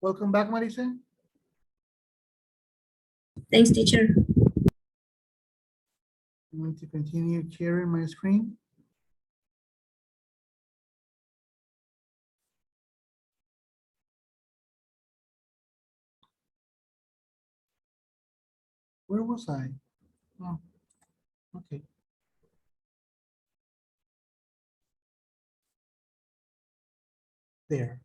Welcome back, Marisa. Thanks, teacher. I'm going to continue sharing my screen. Where was I? Oh, okay. There.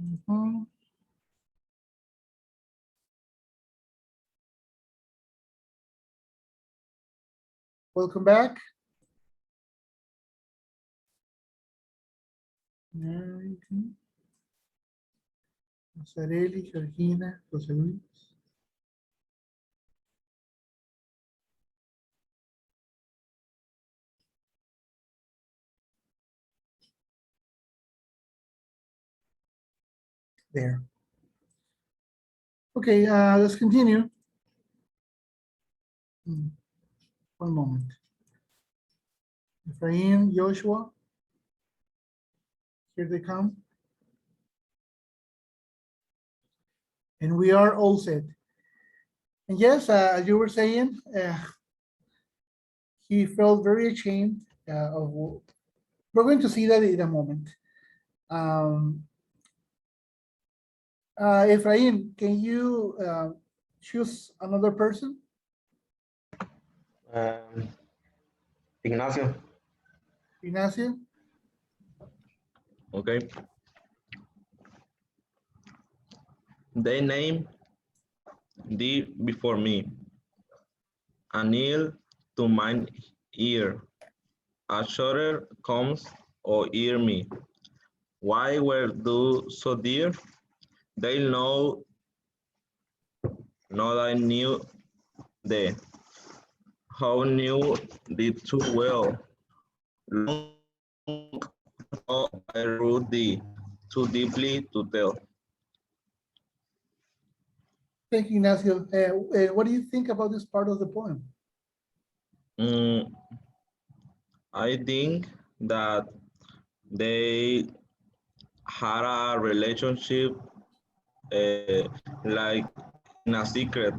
Mhm. Welcome back. Sareli, Georgina, José Luis. There. Okay, let's continue. One moment. Efrain, Joshua, here they come. And we are all set. And yes, as you were saying, he felt very ashamed of. We're going to see that in a moment. Efrain, can you choose another person? Ignacio. Ignacio? Okay. They name thee before me. A nail to mine ear. A shudder comes, or ear me. Why were thou so dear? They know not I knew thee. How knew thee too well? Long ago I wrote thee too deeply to tell. Thank you, Ignacio. What do you think about this part of the poem? I think that they had a relationship like in a secret,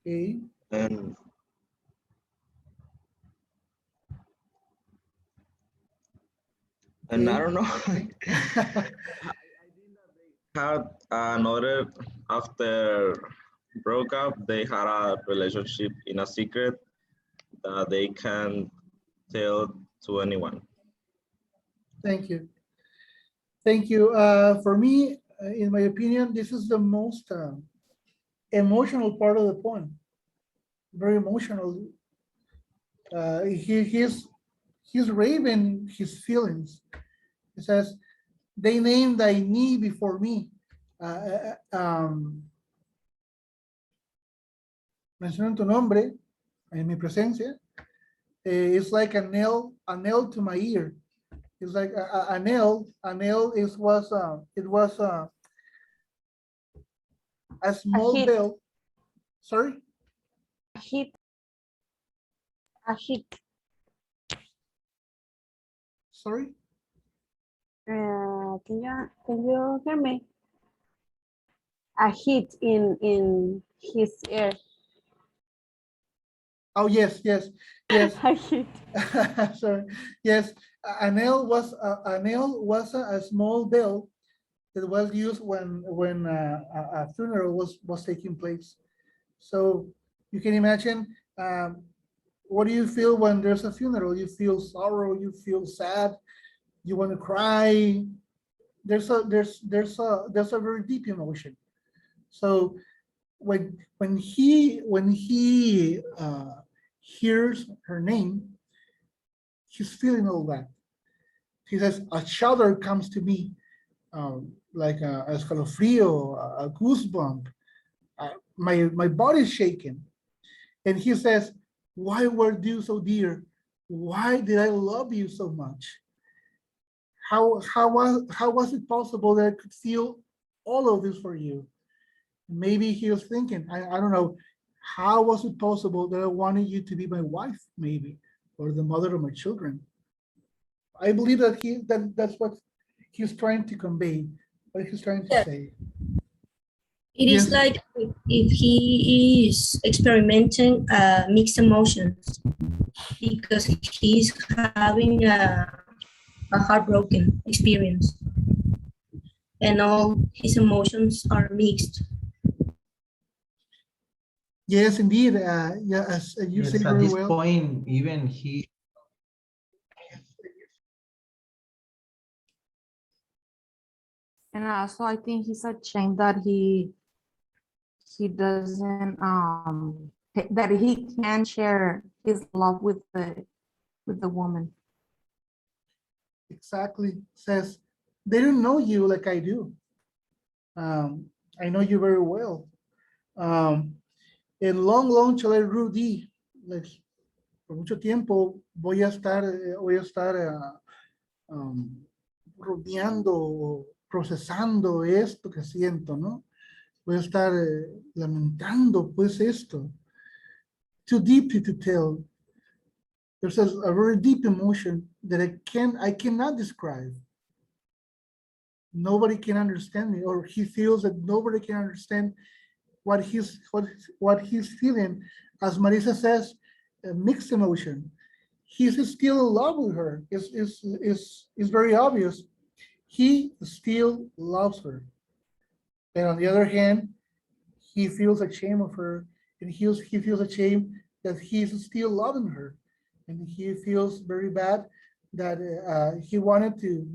Okay. and I don't know. Had another after broke up. They had a relationship in a secret that they can't tell to anyone. Thank you. Thank you. For me, in my opinion, this is the most emotional part of the poem. Very emotional. He's raving his feelings. He says, they named thy knee before me. Mencionan tu nombre en mi presencia. It's like a nail to my ear. It's like a nail. A nail it was a small hit. bell. Sorry. A hit. A hit. Sorry. Can you hear me? A hit in his ear. Oh yes. A hit. Sorry. Yes, a nail was a small bell that was used when a funeral was taking place. So you can imagine, what do you feel when there's a funeral? You feel sorrow, you feel sad, you want to cry. There's a very deep emotion. So when he hears her name, he's feeling all that. He says, a shudder comes to me, like a escalofrío, a goosebump. My body's shaking. And he says, why were you so dear? Why did I love you so much? How was it possible that I could feel all of this for you? Maybe he was thinking, I don't know, how was it possible that I wanted you to be my wife, maybe, or the mother of my children? I believe that that's what he's trying to convey, what he's trying to Yeah. say. It is Yes. like if he is experimenting mixed emotions because he's having a heartbroken experience and all his emotions are mixed. Yes, indeed. Yeah, as you Yes, say at very this well. point, even he, And also, I think he's ashamed that he doesn't that he can't share his love with the woman. Exactly. Says they don't know you like I do. I know you very well. En long shall I rule thee. Like, por mucho tiempo voy a estar rodeando, procesando esto que siento, ¿no? Voy a estar lamentando pues esto. Too deeply to tell. There's a very deep emotion that I cannot describe. Nobody can understand me, or he feels that nobody can understand what he's feeling. As Marisa says, a mixed emotion. He's still in love with her. Is very obvious. He still loves her. And on the other hand, he feels ashamed of her, and he feels ashamed that he's still loving her, and he feels very bad that he wanted to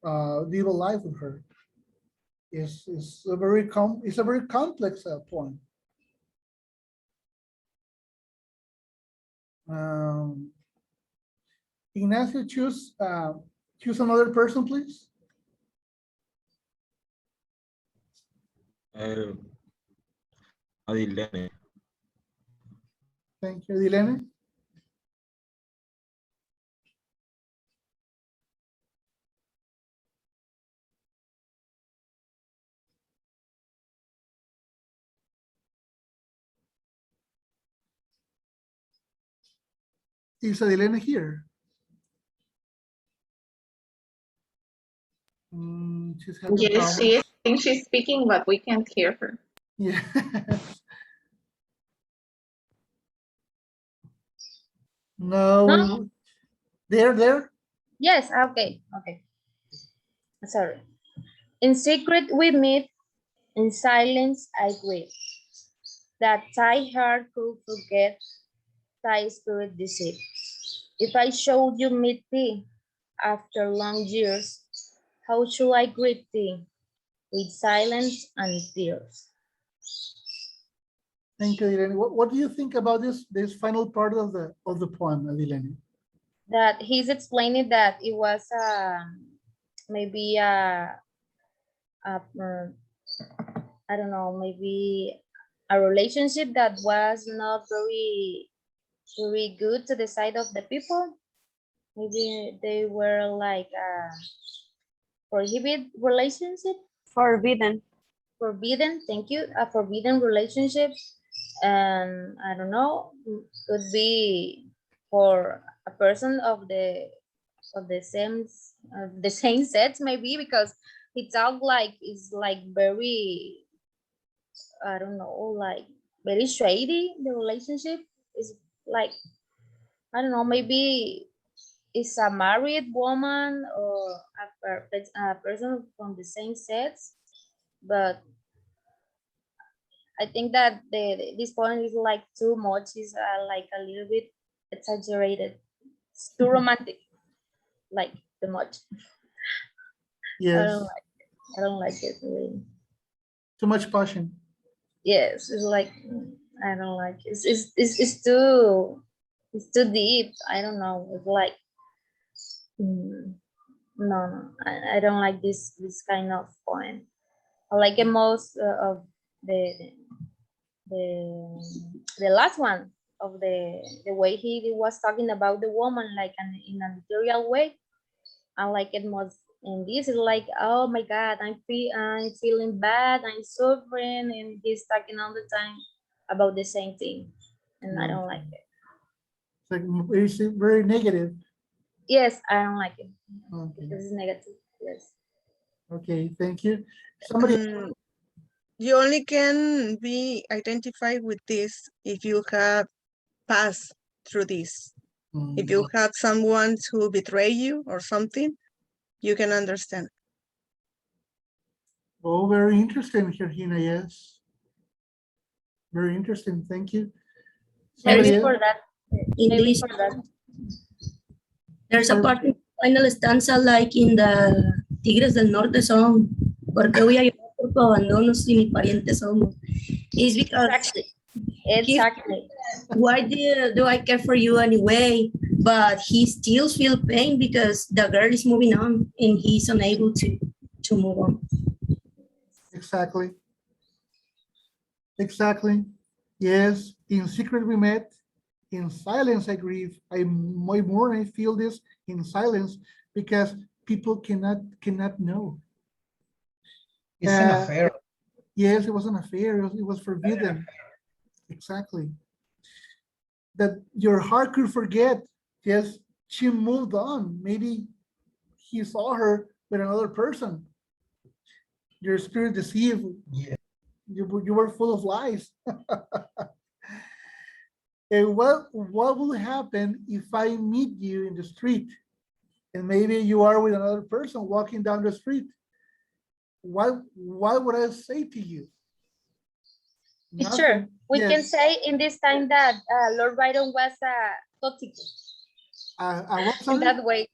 live a life with her. Is a very complex point. Um, Ignacio, choose another person, please. Adilene. Thank you, Dilene. Is Adilene here? She's having Yes, she is. problems. I think she's speaking, but we can't hear her. Yeah. No, No? there. Yes, okay, okay. Sorry. In secret we meet, in silence I grieve. That thy heart could forget, thy spirit deceive. If I showed you meet thee after long years, how should I greet thee? With silence and tears. Thank you, Adilene. What do you think about this final part of the poem, Adilene? That he's explaining that it was maybe I don't know, maybe a relationship that was not very good to the side of the people. Maybe they were like a prohibited relationship, Forbidden. forbidden, thank you, a forbidden relationship. And I don't know, could be for a person of the same sex maybe, because he talked like it's like very, I don't know, like very shady. The relationship is like, I don't know, maybe it's a married woman or a person from the same sex. But I think that this point is like too much. Is like a little bit exaggerated. It's too romantic, like too much. I Yes, don't like. I don't like it really. too much passion. Yes, it's like I don't like it. It's too deep. I don't know. It's like no, I don't like this kind of poem. I like it most of the the the last one of the way he was talking about the woman like in a material way. I like it most And this is like, oh my God, I'm feeling bad, I'm suffering, and he's talking all the time about the same thing. And I don't like it. It's like very negative. Yes, I don't like it. Okay. This is negative. Yes. Okay, thank you. Somebody, You only can be identified with this if you have passed through this. If you have someone who betray you or something, you can understand. oh, very interesting, Georgina, yes. Very interesting, thank you. There Somebody is Maybe else? for that. in Maybe this, for that. there's a part in the final stanza like in the Tigres del Norte song. ¿Por qué voy a llorar por tu abandono si mis parientes somos? It's because Exactly. he, Exactly. why do I care for you anyway? But he still feel pain because the girl is moving on and he's unable to move on. Exactly. Exactly. Yes, in secret we met, in silence I grieve. I more I feel this in silence because people cannot know. It's an affair. Yes, it was an affair. It was forbidden. Exactly. That your heart could forget. Yes, she moved on. Maybe he saw her with another person. Your spirit deceived. Yeah. You were full of lies. And what will happen if I meet you in the street and maybe you are with another person walking down the street? What would I say to you? Teacher, Nothing. we can Yes. say in this time that Lord Byron was toxic I want in something. that way.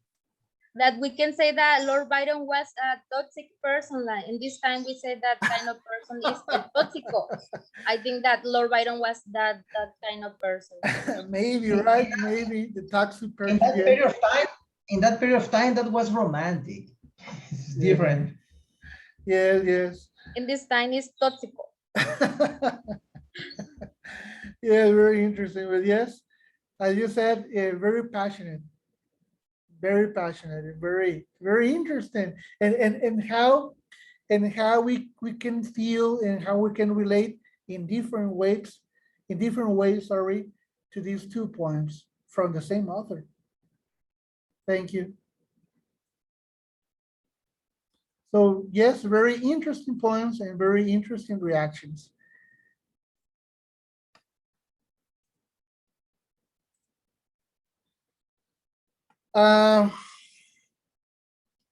That we can say that Lord Byron was a toxic person. Like in this time, we say that kind of person is a toxico. I think that Lord Byron was that kind of person. Maybe, right? Maybe the toxic In person. that Yeah. period of time, that was romantic. It's Yeah. different. Yes, yes. In this time, is toxico. Yeah, very interesting. But yes, as you said, very passionate, and very interesting. And how we can feel and how we can relate in different ways, sorry, to these 2 poems from the same author. Thank you. So yes, very interesting poems and very interesting reactions.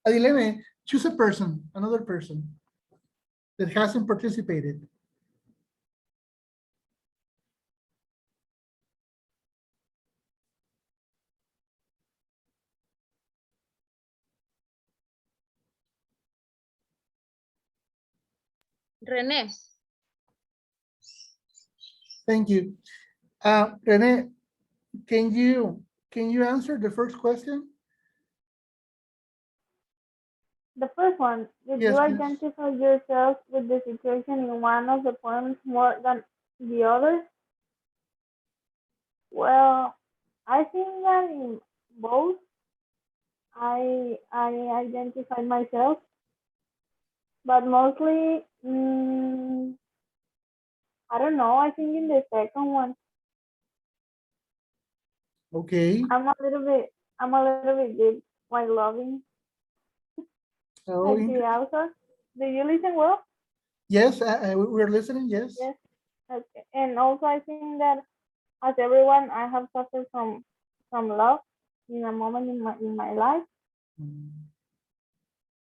Adilene, choose a person, another person that hasn't participated. Rene, Thank you. Rene, can you answer the first question? The first one, did Yes, you please. identify yourself with the situation in one of the poems more than the other? Well, I think that in both I identify myself, but mostly I don't know. I think in the second one, Okay. I'm a little bit deep while loving. Oh, Like the author. Do you listen well? yes, we're listening. Yes. Yes. Okay. And also, I think that as everyone, I have suffered from love in a moment in my life. Mm.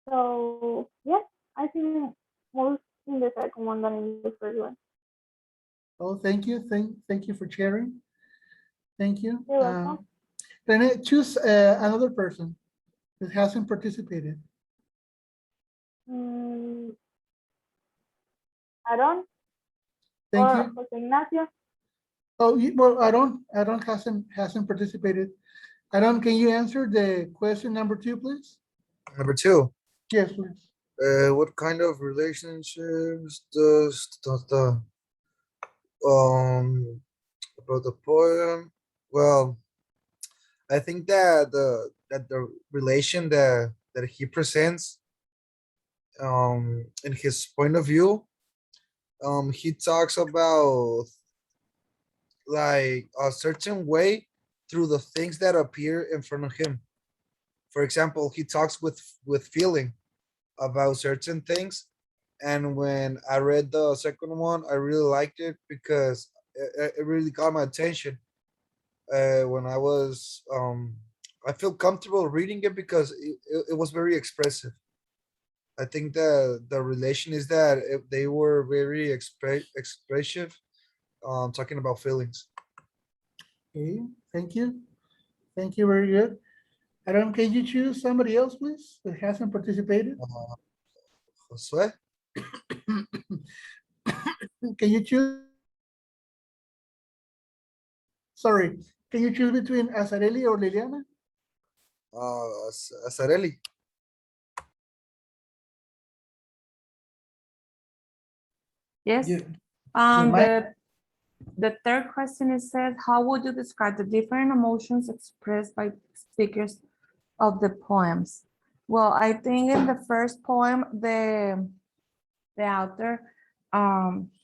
So yes, I think most in the second one than in the first one. Oh, thank you. Thank you for sharing. Thank you. You're welcome. Rene, choose another person that hasn't participated. Mm, Aaron Thank or you. Jose Ignacio. Oh, well, Aaron hasn't participated. Aaron, can you answer the question number 2, please? Number 2. Yes, please. What kind of relationships does about the poem? Well, I think that the relation that that he presents in his point of view. He talks about like a certain way through the things that appear in front of him. For example, he talks with feeling about certain things. And when I read the second one, I really liked it because it really got my attention. When I feel comfortable reading it because it was very expressive. I think the relation is that they were very expressive, talking about feelings. Okay, thank you. Thank you, very good. Aaron, can you choose somebody else, please, that hasn't participated? Josue? Can you choose? Sorry, can you choose between Azareli or Liliana? Azareli. Yes. You- The third question is said, how would you describe the different emotions expressed by speakers of the poems? Well, I think in the first poem, the author,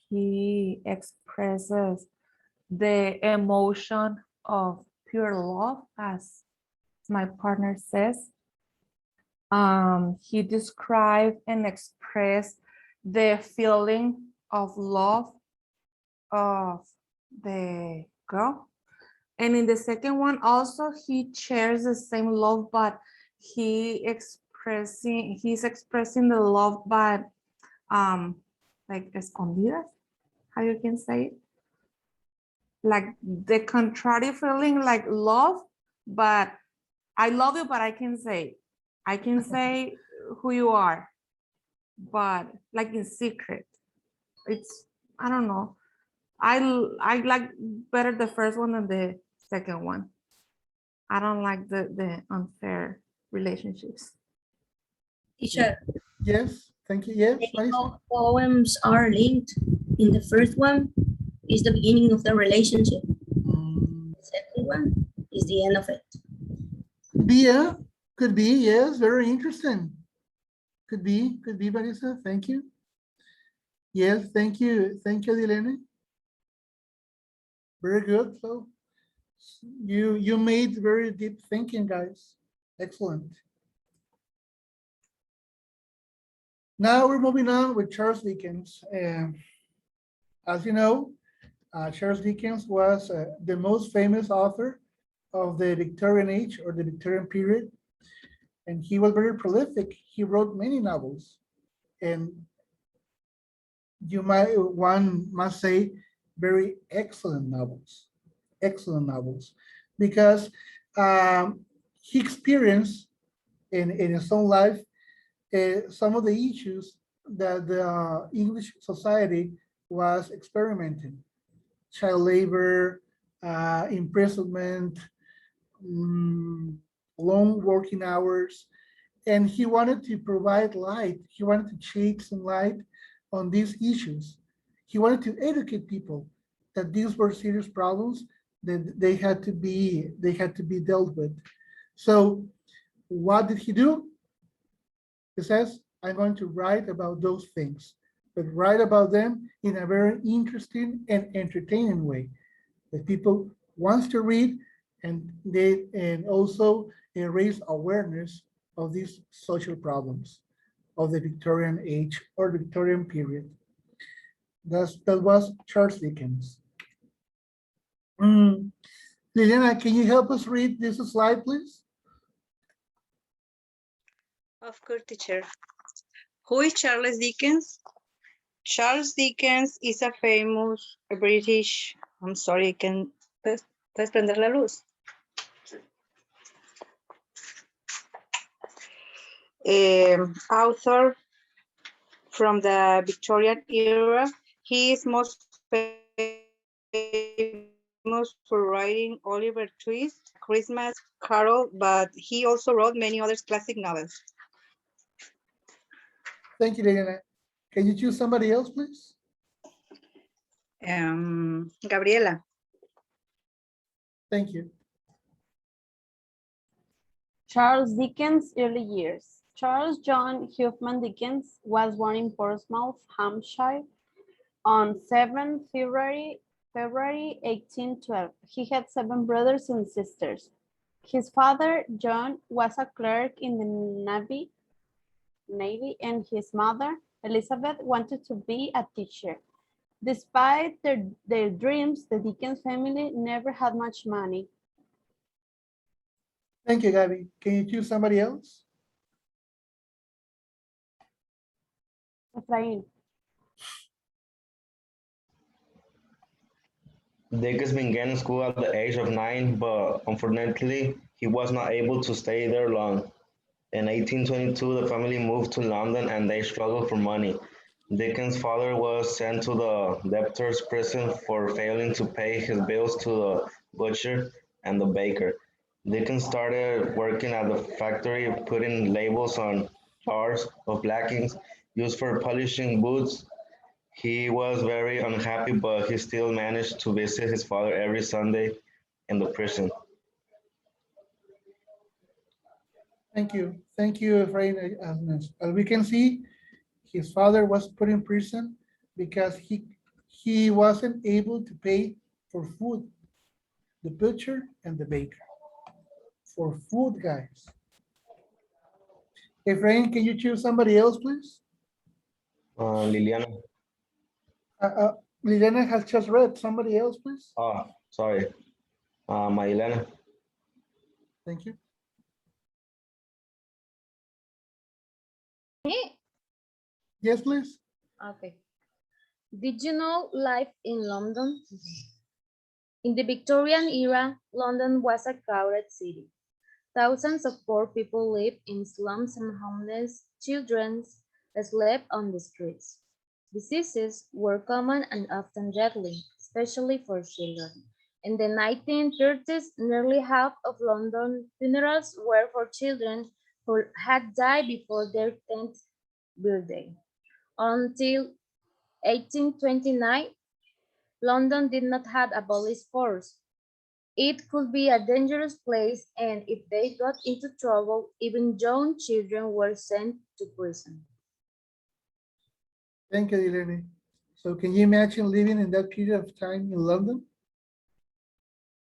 he expresses the emotion of pure love, as my partner says. He described and expressed the feeling of love of the girl. And in the second one also, he shares the same love, but he's expressing the love, but like escondidas, how you can say it? Like the contrary feeling, like love, but I love you, but I can say who you are, but like in secret. It's, I don't know. I like better the first one than the second one. I don't like the unfair relationships. Teacher, Yes, thank you. Yes, Marisa? both poems are linked. In the first one is the beginning of the relationship. The second one is the end of it. Yeah, could be, yes, very interesting. Could be, Marisa, thank you. Yes, thank you, Dilene. Very good, so you made very deep thinking, guys. Excellent. Now we're moving on with Charles Dickens. As you know, Charles Dickens was the most famous author of the Victorian age or the Victorian period. And he was very prolific. He wrote many novels. And one must say, very excellent novels. Excellent novels. Because he experienced in his own life some of the issues that the English society was experimenting. Child labor, imprisonment, long working hours, and he wanted to provide light. He wanted to shed some light on these issues. He wanted to educate people that these were serious problems that they had to be dealt with. So what did he do? He says, I'm going to write about those things, but write about them in a very interesting and entertaining way that people wants to read, and also raise awareness of these social problems of the Victorian age or the Victorian period. That was Charles Dickens. Liliana, can you help us read this slide, please? Of course, teacher. Who is Charles Dickens? Charles Dickens is a famous British, I'm sorry, ¿puedes prender la luz? Author from the Victorian era. He is most famous for writing Oliver Twist, Christmas Carol, but he also wrote many other classic novels. Thank you, Liliana. Can you choose somebody else, please? Gabriela. Thank you. Charles Dickens' early years. Charles John Huffman Dickens was born in Portsmouth, Hampshire, on 7 February 1812. He had 7 brothers and sisters. His father, John, was a clerk in the Navy, and his mother, Elizabeth, wanted to be a teacher. Despite their dreams, the Dickens family never had much money. Thank you, Gabby. Can you choose somebody else? Efraín. Dickens began school at the age of 9, but unfortunately, he was not able to stay there long. In 1822, the family moved to London and they struggled for money. Dickens' father was sent to the debtor's prison for failing to pay his bills to the butcher and the baker. Dickens started working at the factory, putting labels on jars of black inks used for polishing boots. He was very unhappy, but he still managed to visit his father every Sunday in the prison. Thank you. Thank you, Efrain. As we can see, his father was put in prison because he wasn't able to pay for food, the butcher and the baker. For food, guys. Efrain, can you choose somebody else, please? Liliana. Liliana has just read. Somebody else, please. Sorry. Marilena. Thank you. Me? Yes, please. Okay. Did you know life in London? In the Victorian era, London was a crowded city. Thousands of poor people lived in slums and homeless children slept on the streets. Diseases were common and often deadly, especially for children. In the 1930s, nearly half of London funerals were for children who had died before their 10th birthday. Until 1829, London did not have a police force. It could be a dangerous place, and if they got into trouble, even young children were sent to prison. Thank you, Liliana. So can you imagine living in that period of time in London?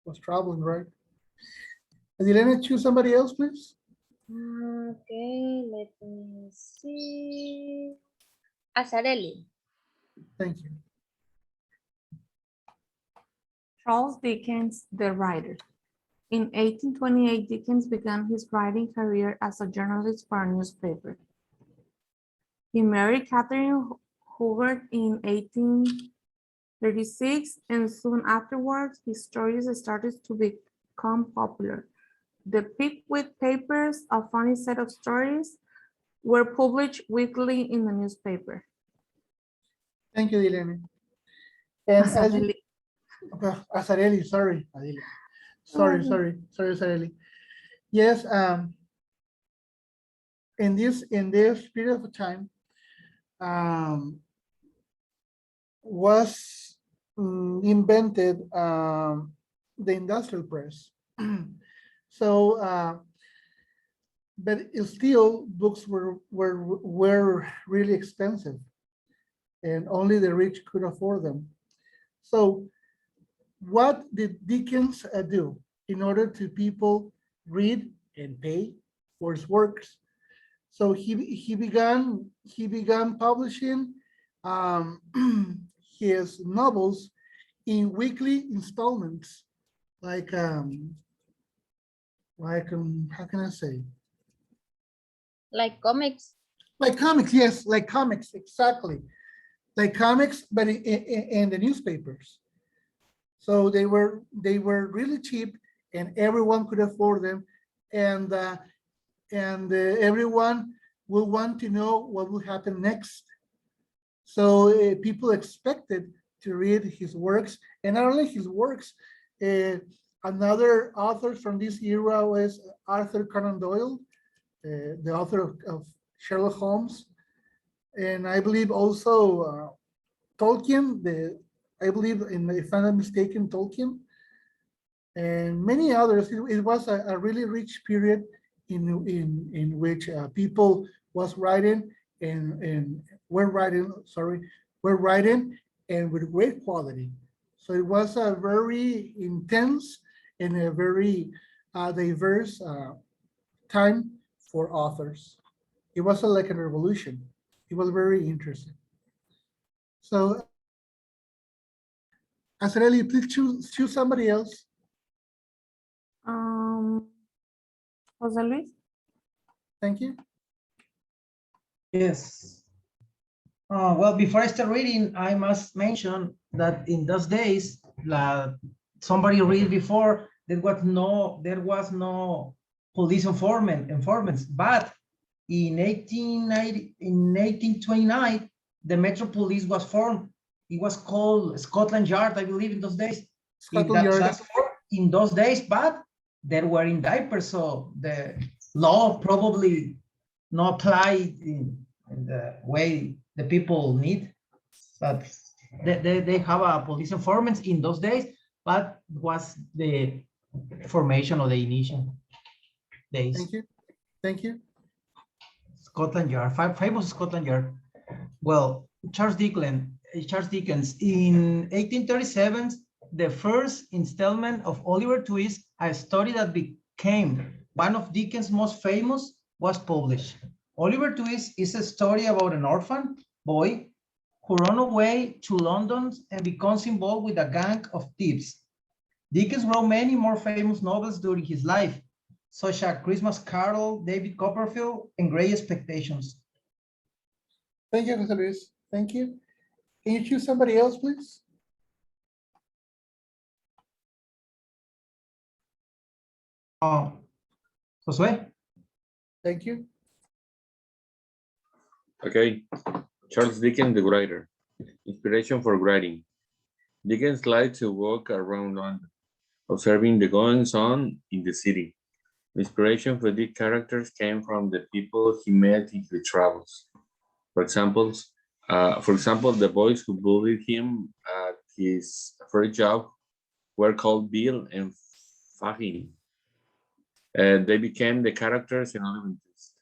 Was troubling, right? Liliana, choose somebody else, please. Okay, let me see. Azarelli. Thank you. Charles Dickens, the writer. In 1828, Dickens began his writing career as a journalist for a newspaper. He married Catherine Howard in 1836, and soon afterwards, his stories started to become popular. The Pickwick Papers, a funny set of stories, were published weekly in the newspaper. Thank you, Liliana. And Azarelli, sorry, Adila. Sorry, Azarelli. Yes, in this period of time, was invented the industrial press. So, but still, books were really expensive, and only the rich could afford them. So, what did Dickens do in order to people read and pay for his works? So he began publishing his novels in weekly installments, like how can I say? Like comics. Like comics, yes, like comics, exactly. Like comics, but in the newspapers. So they were really cheap, and everyone could afford them, and everyone will want to know what will happen next. So people expected to read his works, and not only his works. Another author from this era was Arthur Conan Doyle, the author of Sherlock Holmes, and I believe also Tolkien. I believe, if I'm not mistaken, Tolkien, and many others. It was a really rich period in which people was writing and were writing, sorry, were writing and with great quality. So it was a very intense and a very diverse time for authors. It was like a revolution. It was very interesting. So, Azareli, please choose somebody else. Jose Luis. Thank you. Yes. Well, before I start reading, I must mention that in those days, somebody read before, there was no police informants, but in 1829, the Metro Police was formed. It was called Scotland Yard, I believe, in those days. Scotland Yard. That's in those days, but they were in diapers, so the law probably not applied in the way the people need. But they have a police informants in those days, but was the formation of the initial days. Thank you. Thank you. Scotland Yard, famous Scotland Yard. Well, Charles Dickens, in 1837, the first installment of Oliver Twist, a story that became one of Dickens' most famous, was published. Oliver Twist is a story about an orphan boy who runs away to London and becomes involved with a gang of thieves. Dickens wrote many more famous novels during his life, such as Christmas Carol, David Copperfield, and Great Expectations. Thank you, Jose Luis. Thank you. Can you choose somebody else, please? Josue? Thank you. Okay, Charles Dickens, the writer. Inspiration for writing. Dickens liked to walk around London, observing the goings-on in the city. Inspiration for these characters came from the people he met in his travels. For example, the boys who bullied him at his first job were called Bill and Fagin. They became the characters in Oliver Twist.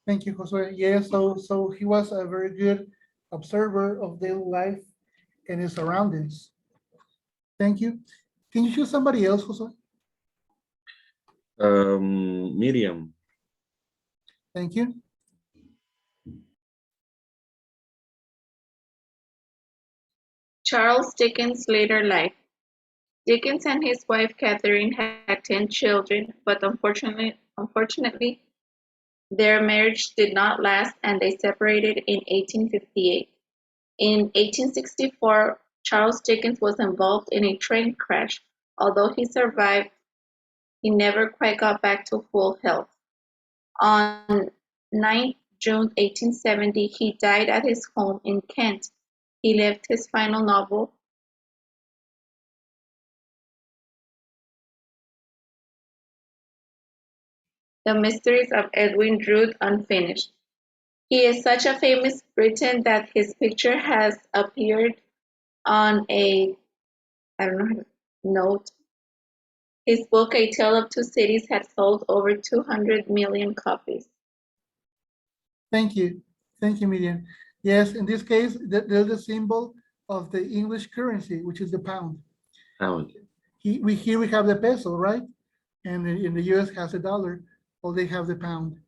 Thank you, Josue. Yeah, so he was a very good observer of daily life and his surroundings. Thank you. Can you choose somebody else, Josue? Miriam. Thank you. Charles Dickens' later life. Dickens and his wife Catherine had 10 children, but unfortunately, their marriage did not last and they separated in 1858. In 1864, Charles Dickens was involved in a train crash. Although he survived, he never quite got back to full health. On 9th June 1870, he died at his home in Kent. He left his final novel, The Mysteries of Edwin Drood, unfinished. He is such a famous Briton that his picture has appeared on a note. His book, A Tale of Two Cities, had sold over 200 million copies. Thank you. Thank you, Miriam. Yes, in this case, there's the symbol of the English currency, which is the pound. Pound. Here we have the peso, right? And in the US has a dollar, or they have the pound.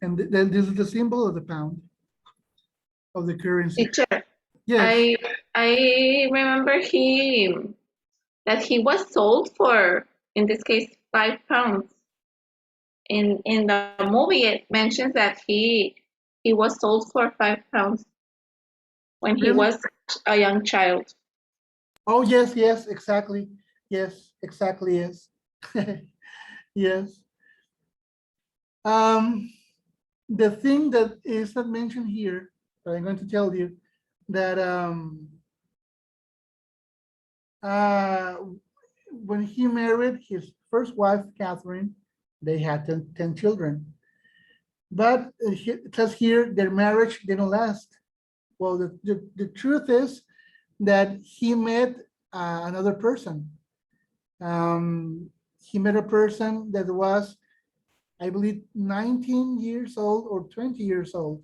And then this is the symbol of the pound, of the currency. Teacher, Yes. I remember that he was sold for, in this case, £5. In the movie, it mentions that he was sold for £5 when he Really? was a young child. Oh, yes, yes, exactly. Yes, exactly, yes. Yes. The thing that is not mentioned here, that I'm going to tell you, that when he married his first wife, Catherine, they had 10 children. But it says here their marriage didn't last. Well, the truth is that he met another person. he met a person that was, I believe, 19 years old or 20 years old.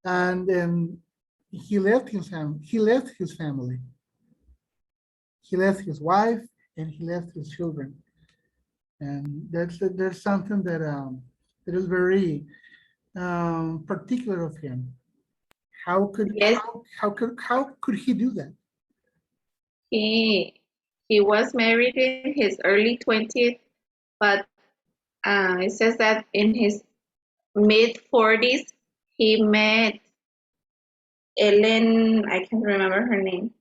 And then he left his family. He left his family. He left his wife and he left his children. And there's something that that is very particular of him. How could Yes. how could he do that? He was married in his early 20s, but it says that in his mid 40s, he met Ellen, I can't remember her name,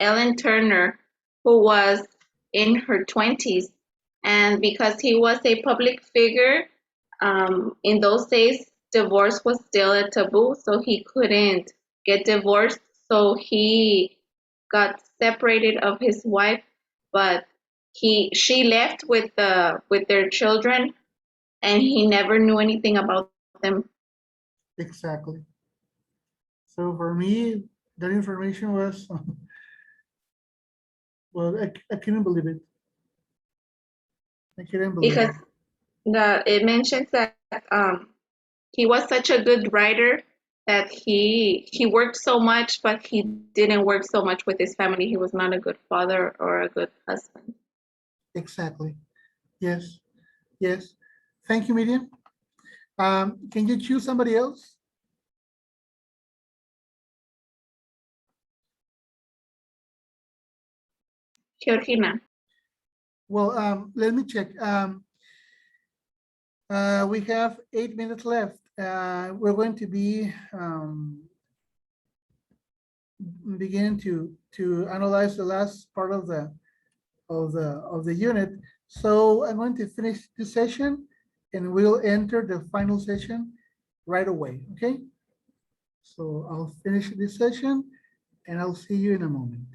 Ellen Turner, who was in her 20s. And because he was a public figure, in those days, divorce was still a taboo, so he couldn't get divorced. So he got separated of his wife, but she left with their children, and he never knew anything about them. Exactly. So for me, that information was, well, I couldn't believe it. I couldn't believe Because it. it mentions that he was such a good writer that he worked so much, but he didn't work so much with his family. He was not a good father or a good husband. Exactly. Yes. Yes. Thank you, Miriam. Can you choose somebody else? Georgina. Well, let me check. We have 8 minutes left. We're going to be beginning to analyze the last part of the unit. So I'm going to finish this session and we'll enter the final session right away, okay? So I'll finish this session and I'll see you in a moment.